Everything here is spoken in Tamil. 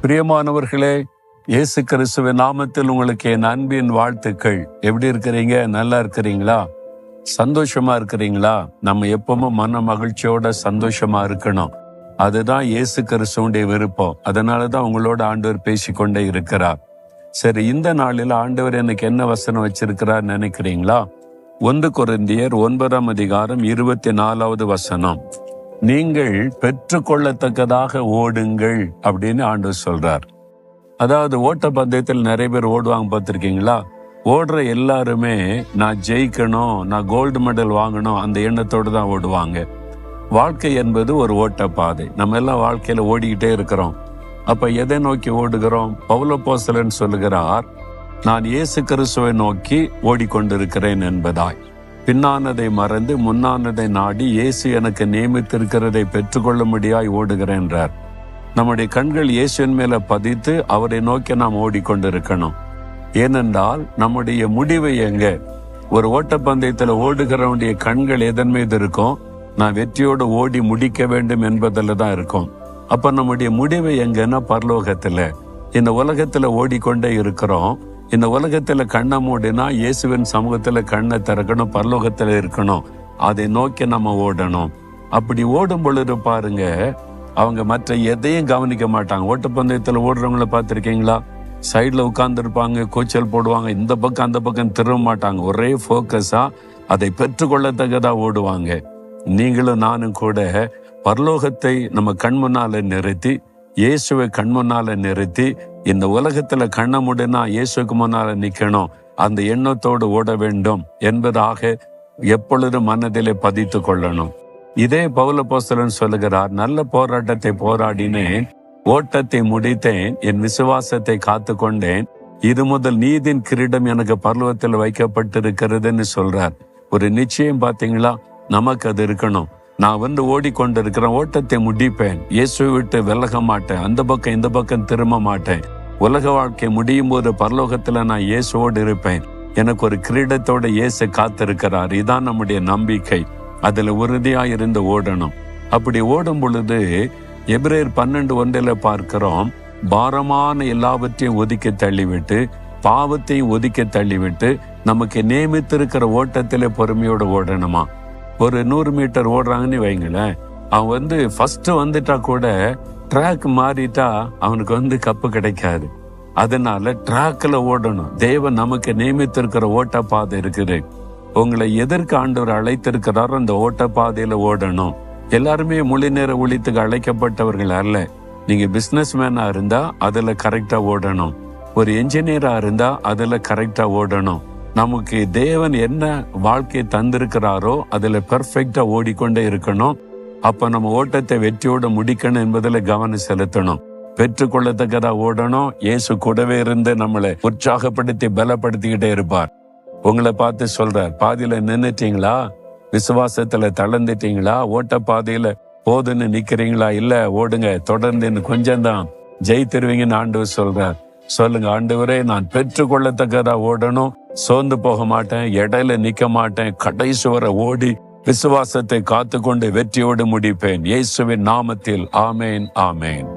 பிரியமானவர்களே, இயேசு கிறிஸ்துவின் நாமத்தில் உங்களுக்கு என் அன்பின் வாழ்த்துக்கள். எப்படி இருக்கிறீங்க? நல்லா இருக்கிறீங்களா? சந்தோஷமா இருக்கிறீங்களா? நம்ம எப்பவும் மன மகிழ்ச்சியோட சந்தோஷமா இருக்கணும். அதுதான் இயேசு கிறிஸ்துவுடைய விருப்பம். அதனாலதான் உங்களோட ஆண்டவர் பேசிக்கொண்டே இருக்கிறார். சரி, இந்த நாளில் ஆண்டவர் எனக்கு என்ன வசனம் வச்சிருக்கிறார் நினைக்கிறீங்களா? 1 கொரிந்தியர் 9:24 வசனம். நீங்கள் பெற்றுக்கொள்ளத்தக்கதாக ஓடுங்கள் அப்படின்னு ஆண்டவர் சொல்றார். அதாவது ஓட்ட பந்தயத்தில் நிறைய பேர் ஓடுவாங்க, பார்த்திருக்கீங்களா? ஓடுற எல்லாருமே நான் ஜெயிக்கணும், நான் கோல்டு மெடல் வாங்கணும் அந்த எண்ணத்தோடு தான் ஓடுவாங்க. வாழ்க்கை என்பது ஒரு ஓட்ட பாதை. நம்ம எல்லாம் வாழ்க்கையில ஓடிக்கிட்டே இருக்கிறோம். அப்ப எதை நோக்கி ஓடுகிறோம்? பவுல் அப்போஸ்தலன் சொல்லுகிறார், நான் இயேசு கிறிஸ்துவை நோக்கி ஓடிக்கொண்டிருக்கிறேன் என்பதாய். பின்னானதை மறந்து முன்னானதை நாடி இயேசு எனக்கு நியமித்திருக்கிறதை பெற்றுக்கொள்ளும்படியாய் ஓடுகிறேன் என்றார். நம்முடைய கண்கள் இயேசுவின் மேல பதித்து அவரை நோக்கி நாம் ஓடிக்கொண்டிருக்கணும். ஏனென்றால் நம்முடைய முடிவு எங்க? ஒரு ஓட்டப்பந்தயத்துல ஓடுகிறவனுடைய கண்கள் எதன் மீது இருக்கும்? நான் வெற்றியோடு ஓடி முடிக்க வேண்டும் என்பதில் தான் இருக்கும். அப்ப நம்முடைய முடிவு எங்கன்னா பரலோகத்துல. இந்த உலகத்துல ஓடிக்கொண்டே இருக்கிறோம். இந்த உலகத்துல கண்ணை மூடினா இயேசுவின் சமூகத்துல கண்ணை திறக்கணும், பரலோகத்துல இருக்கணும். அதை நோக்கி நம்ம ஓடணும். அப்படி ஓடும் பொழுது பாருங்க, அவங்க மற்ற எதையும் கவனிக்க மாட்டாங்க. ஓட்டப்பந்தயத்துல ஓடுறவங்கள பார்த்திருக்கீங்களா? சைட்ல உட்கார்ந்து இருப்பாங்க, கூச்சல் போடுவாங்க, இந்த பக்கம் அந்த பக்கம் திரும்ப மாட்டாங்க. ஒரே போக்கஸா அதை பெற்றுக்கொள்ளத்தக்கதா ஓடுவாங்க. நீங்களும் நானும் கூட பரலோகத்தை நம்ம கண் முன்னால நிறுத்தி, இயேசுவை கண் முன்னால நிறுத்தி, இந்த உலகத்துல கண்ணை மூடினா இயேசுக்கு முன்னால நிக்கணும், அந்த எண்ணத்தோடு ஓட வேண்டும் என்பதாக எப்பொழுதும் மனதிலே பதித்து கொள்ளணும். இதே பவுல் அப்போஸ்தலன் சொல்லுகிறார், நல்ல போராட்டத்தை போராடினேன், ஓட்டத்தை முடித்தேன், என் விசுவாசத்தை காத்து கொண்டேன், இது முதல் நீதின் கிரீடம் எனக்கு பரலோகத்தில் வைக்கப்பட்டிருக்கிறதுன்னு சொல்றார். ஒரு நிச்சயம் பாத்தீங்களா? நமக்கு அது இருக்கணும். நான் ஓடிக்கொண்டிருக்கிறேன், ஓட்டத்தை முடிப்பேன், இயேசுவை விட்டு விலக மாட்டேன், அந்த பக்கம் இந்த பக்கம் திரும்ப மாட்டேன். உலக வாழ்க்கை முடியும் போது பரலோகத்துல நான் இயேசுவோடு இருப்பேன். எனக்கு ஒரு கிரீடத்தோட இயேசு காத்திருக்கிறார். இதான் நம்முடைய நம்பிக்கை. அதுல உறுதியா இருந்து ஓடணும். அப்படி ஓடும் பொழுது எபிரேயர் 12:1 பார்க்கிறோம், பாரமான எல்லாவற்றையும் ஒதுக்கி தள்ளிவிட்டு, பாவத்தையும் ஒதுக்கி தள்ளிவிட்டு, நமக்கு நியமித்திருக்கிற ஓட்டத்திலே பொறுமையோடு ஓடணுமா. ஒரு 100 மீட்டர் ஓடுறாங்கன்னு வைங்களேன், அவன் ஃபர்ஸ்ட் வந்துட்டா கூட ட்ராக் மாறிட்டா அவனுக்கு கப்பு கிடைக்காது. அதனால ட்ராக்ல ஓடணும். தேவன் நமக்கு நியமித்திருக்கிற ஓட்ட பாதை இருக்குது. உங்களை எதற்கு ஆண்டவர் அழைத்திருக்கிறாரோ அந்த ஓட்ட பாதையில ஓடணும். எல்லாருமே முழு நேர ஊழியத்துக்கு அழைக்கப்பட்டவர்கள் அல்ல. நீங்க பிசினஸ் மேனா இருந்தா அதுல கரெக்டா ஓடணும். ஒரு என்ஜினியரா இருந்தா அதுல கரெக்டா ஓடணும். நமக்கு தேவன் என்ன வாழ்க்கை தந்திருக்கிறாரோ அதுல பெர்ஃபெக்டா ஓடிக்கொண்டே இருக்கணும். அப்ப நம்ம ஓட்டத்தை வெற்றியோட முடிக்கணும் என்பதில் கவனம் செலுத்தணும். பெற்றுக்கொள்ளத்தக்கதா ஓடணும். இயேசு கூடவே இருந்து நம்மளை உற்சாகப்படுத்தி பலப்படுத்திக்கிட்டே இருப்பார். உங்களை பார்த்து சொல்றார், பாதியில நின்னுட்டீங்களா? விசுவாசத்துல தளர்ந்துட்டீங்களா? ஓட்ட பாதையில போதுன்னு நிக்கிறீங்களா? இல்ல, ஓடுங்க, தொடர்ந்து கொஞ்சம்தான் ஜெயித்திருவீங்கன்னு ஆண்டவர் சொல்றார். சொல்லுங்க, ஆண்டவரே, நான் பெற்றுக்கொள்ளத்தக்கதா ஓடணும், சோர்ந்து போக மாட்டேன், இடையில நிக்க மாட்டேன், கடைசி வரை ஓடி விசுவாசத்தை காத்துக்கொண்டு வெற்றியோடு முடிப்பேன். இயேசுவின் நாமத்தில் ஆமேன், ஆமேன்.